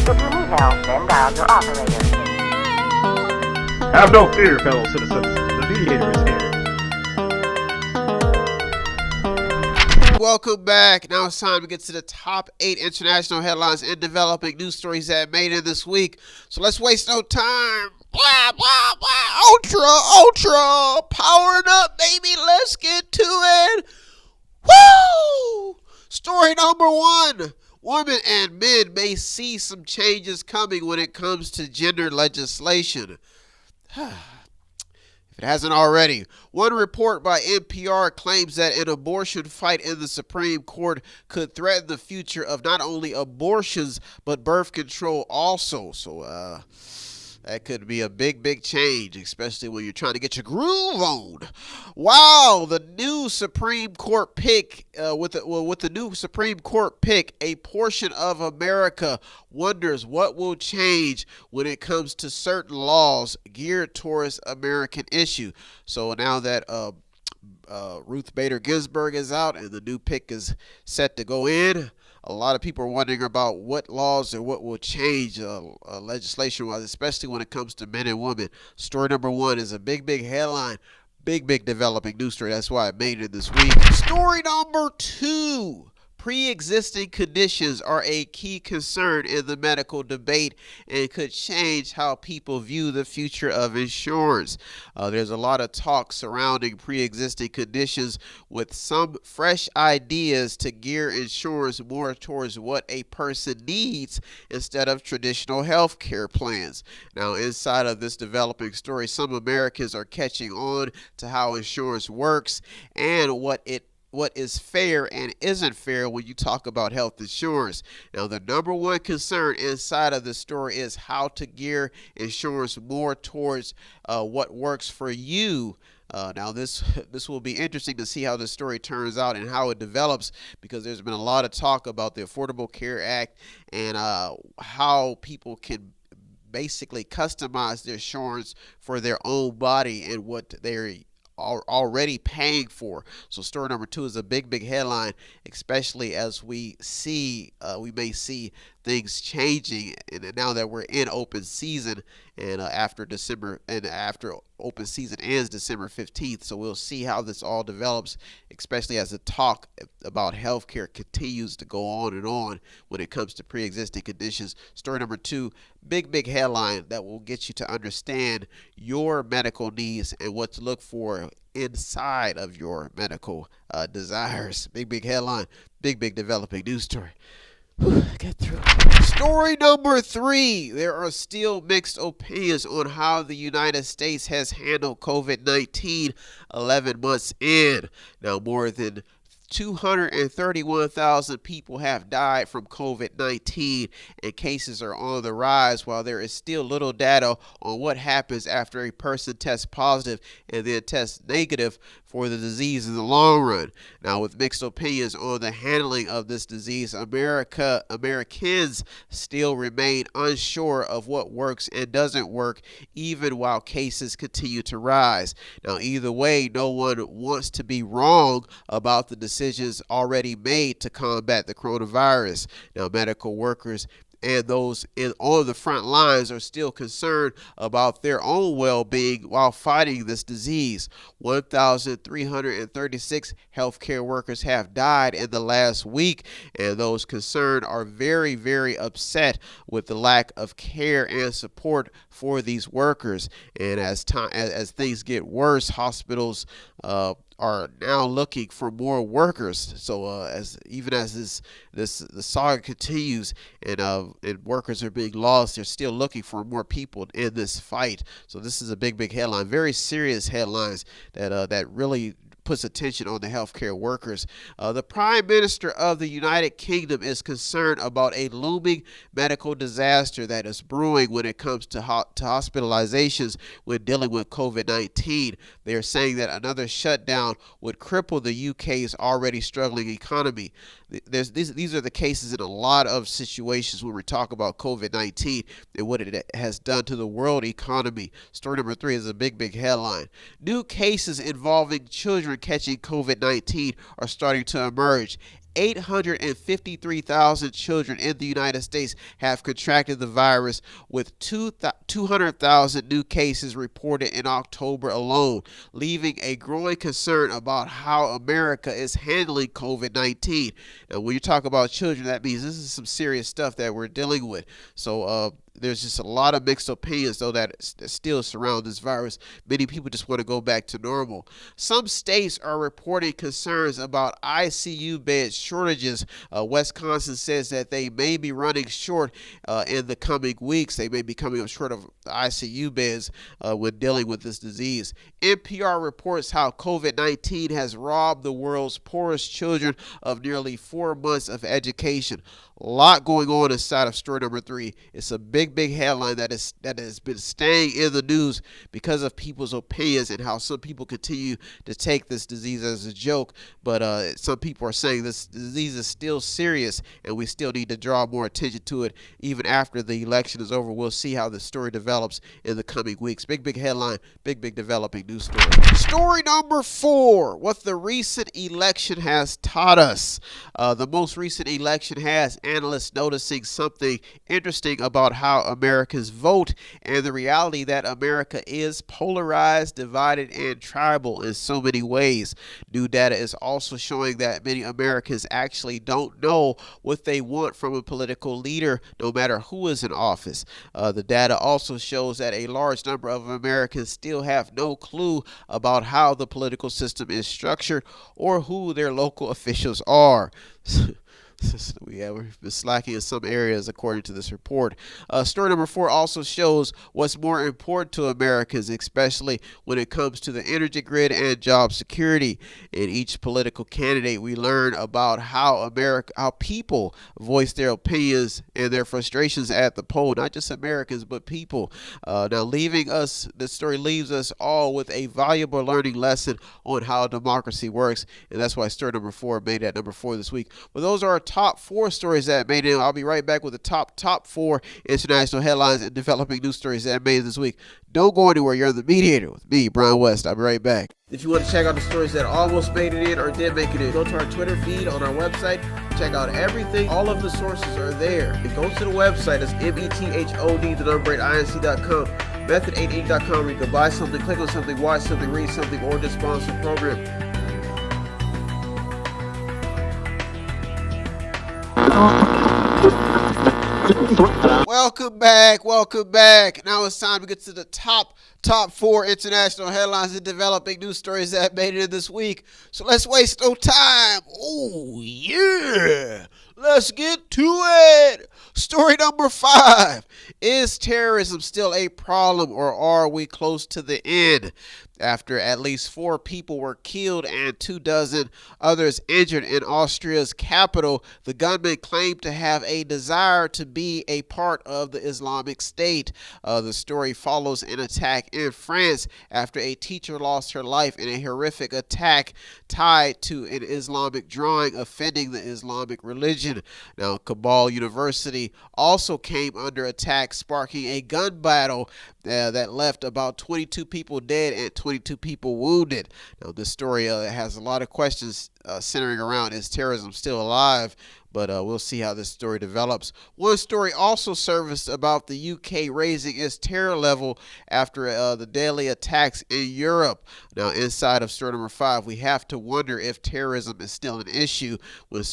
If you need help, then dial your operator. Have no fear, fellow citizens. The Mediator is here. Welcome back. Now it's time to get to the top 8 international headlines and developing news stories that made it this week. So let's waste no time. Blah, blah, blah. Ultra. Powering up, baby. Let's get to it. Woo! Story number 1. Women and men may see some changes coming when it comes to gender legislation. If it hasn't already, one report by NPR claims that an abortion fight in the Supreme Court could threaten the future of not only abortions, but birth control also. So, that could be a big change, especially when you're trying to get your groove on. Wow, the new Supreme Court pick, with the new Supreme Court pick, a portion of America wonders what will change when it comes to certain laws geared towards American issue. So now that Ruth Bader Ginsburg is out and the new pick is set to go in, a lot of people are wondering about what laws or what will change legislation-wise, especially when it comes to men and women. Story number 1 is a big headline, big developing news story. That's why I made it this week. Story number 2. Pre-existing conditions are a key concern in the medical debate and could change how people view the future of insurance. There's a lot of talk surrounding pre-existing conditions with some fresh ideas to gear insurance more towards what a person needs instead of traditional health care plans. Now, inside of this developing story, some Americans are catching on to how insurance works and what is fair and isn't fair when you talk about health insurance. Now, the number one concern inside of the story is how to gear insurance more towards what works for you. Now, this will be interesting to see how this story turns out and how it develops, because there's been a lot of talk about the Affordable Care Act and how people can basically customize their insurance for their own body and what they're already paying for. So story number 2 is a big headline, especially as we may see things changing, and now that we're in open season, and after open season ends December 15th. So we'll see how this all develops, especially as the talk about healthcare continues to go on and on when it comes to pre-existing conditions. Story number 2, big headline that will get you to understand your medical needs and what to look for inside of your medical desires. Big headline, big developing news story. Get through. Story number 3. There are still mixed opinions on how the United States has handled COVID-19 11 months in. Now, more than 231,000 people have died from COVID-19, and cases are on the rise, while there is still little data on what happens after a person tests positive and then tests negative for the disease in the long run. Now, with mixed opinions on the handling of this disease, Americans still remain unsure of what works and doesn't work, even while cases continue to rise. Now, either way, no one wants to be wrong about the decisions already made to combat the coronavirus. Now, medical workers and those on the front lines are still concerned about their own well-being while fighting this disease. 1,336 healthcare workers have died in the last week, and those concerned are very upset with the lack of care and support for these workers. And as things get worse, hospitals are now looking for more workers. So as the saga continues and workers are being lost, they're still looking for more people in this fight. So this is a big headline, very serious headlines that really puts attention on the healthcare workers. The Prime Minister of the United Kingdom is concerned about a looming medical disaster that is brewing when it comes to hospitalizations when dealing with COVID-19. They are saying that another shutdown would cripple the UK's already struggling economy. These are the cases in a lot of situations when we talk about COVID-19 and what it has done to the world economy. Story number 3 is a big headline. New cases involving children catching COVID-19 are starting to emerge. 853,000 children in the United States have contracted the virus, with 200,000 new cases reported in October alone, leaving a growing concern about how America is handling COVID-19. And when you talk about children, that means this is some serious stuff that we're dealing with. So there's just a lot of mixed opinions, though, that still surround this virus. Many people just want to go back to normal. Some states are reporting concerns about ICU bed shortages. Wisconsin says that they may be running short in the coming weeks. They may be coming up short of ICU beds when dealing with this disease. NPR reports how COVID-19 has robbed the world's poorest children of nearly 4 months of education. A lot going on inside of story number 3. It's a big headline that has been staying in the news because of people's opinions and how some people continue to take this disease as a joke. But some people are saying this disease is still serious and we still need to draw more attention to it even after the election is over. We'll see how the story develops in the coming weeks. Big headline, big developing news story. Story number 4, what the recent election has taught us. The most recent election has analysts noticing something interesting about how Americans vote and the reality that America is polarized, divided, and tribal in so many ways. New data is also showing that many Americans actually don't know what they want from a political leader, no matter who is in office. The data also shows that a large number of Americans still have no clue about how the political system is structured or who their local officials are. We've been slacking in some areas, according to this report. Story number 4 also shows what's more important to Americans, especially when it comes to the energy grid and job security. In each political candidate, we learn about how people voice their opinions and their frustrations at the poll. Not just Americans, but people. This story leaves us all with a valuable learning lesson on how democracy works, and that's why story number 4 made that number 4 this week. But those are our top 4 stories that made it. I'll be right back with the top 4 international headlines and developing news stories that made it this week. Don't go anywhere. You're on the Mediator with me, Brian West. I'll be right back. If you want to check out the stories that almost made it in or did make it in, go to our Twitter feed on our website. Check out everything. All of the sources are there. And go to the website. It's method8inc.com, method8inc.com, where you can buy something, click on something, watch something, read something, or just sponsor a program. Welcome back. Now it's time to get to the top 4 international headlines and developing news stories that made it in this week. So let's waste no time. Oh yeah, let's get to it. Story number 5. Is terrorism still a problem, or are we close to the end? After at least 4 people were killed and 24 others injured in Austria's capital, the gunman claimed to have a desire to be a part of the Islamic State. The story follows an attack in France after a teacher lost her life in a horrific attack tied to an Islamic drawing offending the Islamic religion. Now, Kabul University also came under attack, sparking a gun battle that left about 22 people dead and 22 people wounded. Now, this story has a lot of questions centering around, is terrorism still alive? But we'll see how this story develops. One story also surfaced about the UK raising its terror level after the deadly attacks in Europe. Now, inside of story number 5, we have to wonder if terrorism is still an issue when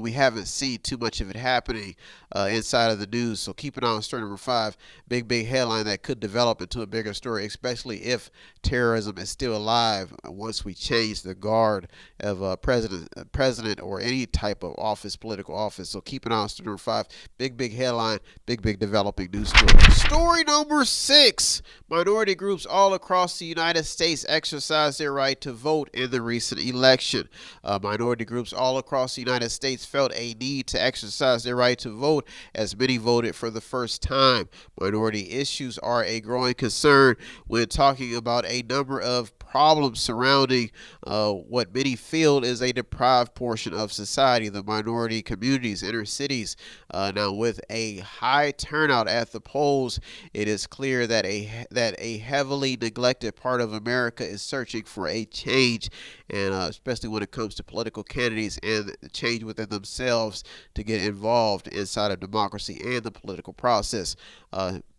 we haven't seen too much of it happening inside of the news. So keep an eye on story number 5. Big headline that could develop into a bigger story, especially if terrorism is still alive once we change the guard of president or any type of political office. So keep an eye on story number 5. Big headline, big developing news story. Story number 6. Minority groups all across the United States exercised their right to vote in the recent election. Minority groups all across the United States felt a need to exercise their right to vote, as many voted for the first time. Minority issues are a growing concern when talking about a number of problems surrounding what many feel is is a deprived portion of society, the minority communities, inner cities. Now, with a high turnout at the polls, it is clear that a heavily neglected part of America is searching for a change, and especially when it comes to political candidates and the change within themselves to get involved inside of democracy and the political process.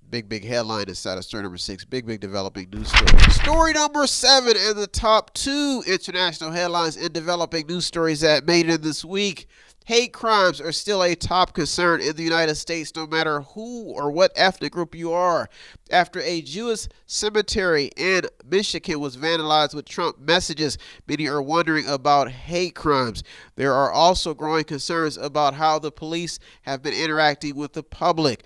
Big headline inside of story number 6. Big developing news story. Story number 7 in the top 2 international headlines and developing news stories that made it this week. Hate crimes are still a top concern in the United States, no matter who or what ethnic group you are. After a Jewish cemetery in Michigan was vandalized with Trump messages, many are wondering about hate crimes. There are also growing concerns about how the police have been interacting with the public.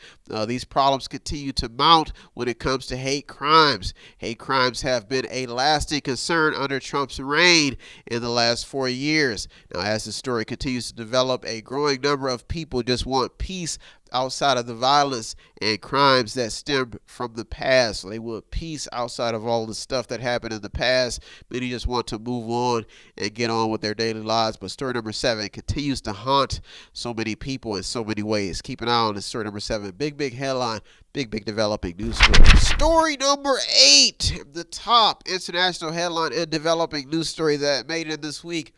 These problems continue to mount when it comes to hate crimes. Hate crimes have been a lasting concern under Trump's reign in the last 4 years. Now, as the story continues to develop, a growing number of people just want peace outside of the violence and crimes that stem from the past. So they want peace outside of all the stuff that happened in the past. Many just want to move on and get on with their daily lives. But story number 7 continues to haunt so many people in so many ways. Keep an eye on this story number 7. Big headline. Big developing news story. Story number 8, the top international headline and developing news story that made it this week.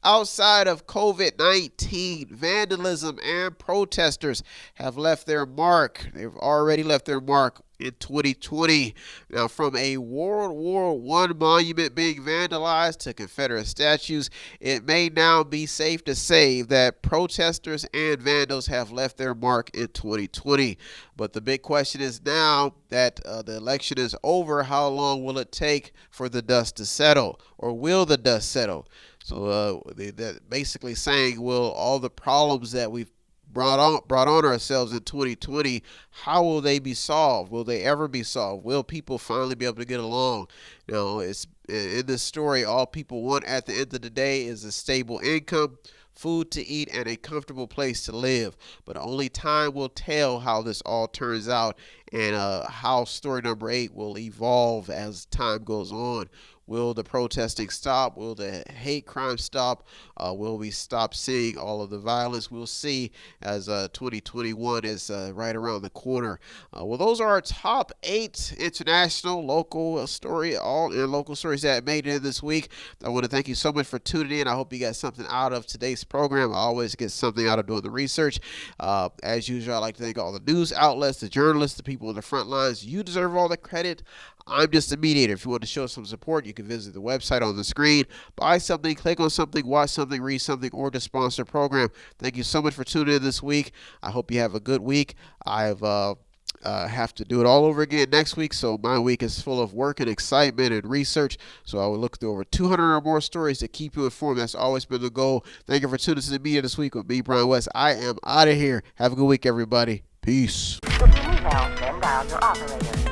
Outside of COVID-19, vandalism and protesters have left their mark. They've already left their mark in 2020. Now, from a World War I monument being vandalized to Confederate statues, it may now be safe to say that protesters and vandals have left their mark in 2020. But the big question is, now that the election is over, how long will it take for the dust to settle? Or will the dust settle? So they're basically saying, will all the problems that we've brought on ourselves in 2020, how will they be solved? Will they ever be solved? Will people finally be able to get along? You know, it's in this story, all people want at the end of the day is a stable income, food to eat, and a comfortable place to live. But only time will tell how this all turns out and how story number 8 will evolve as time goes on. Will the protesting stop? Will the hate crime stop? Will we stop seeing all of the violence? We'll see as 2021 is right around the corner. Well, those are our top 8 international, local stories that made it this week. I want to thank you so much for tuning in. I hope you got something out of today's program. I always get something out of doing the research. As usual, I'd like to thank all the news outlets, the journalists, the people on the front lines. You deserve all the credit. I'm just a mediator. If you want to show some support, you can visit the website on the screen, buy something, click on something, watch something, read something, or to sponsor a program. Thank you so much for tuning in this week. I hope you have a good week. I've have to do it all over again next week, so my week is full of work and excitement and research. So I will look through over 200 or more stories to keep you informed. That's always been the goal. Thank you for tuning in to the media this week with me, Brian West. I am out of here. Have a good week, everybody. Peace. If you need help, then dial your operator.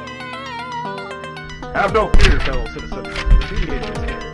Have no fear, fellow citizens. The Mediator is here.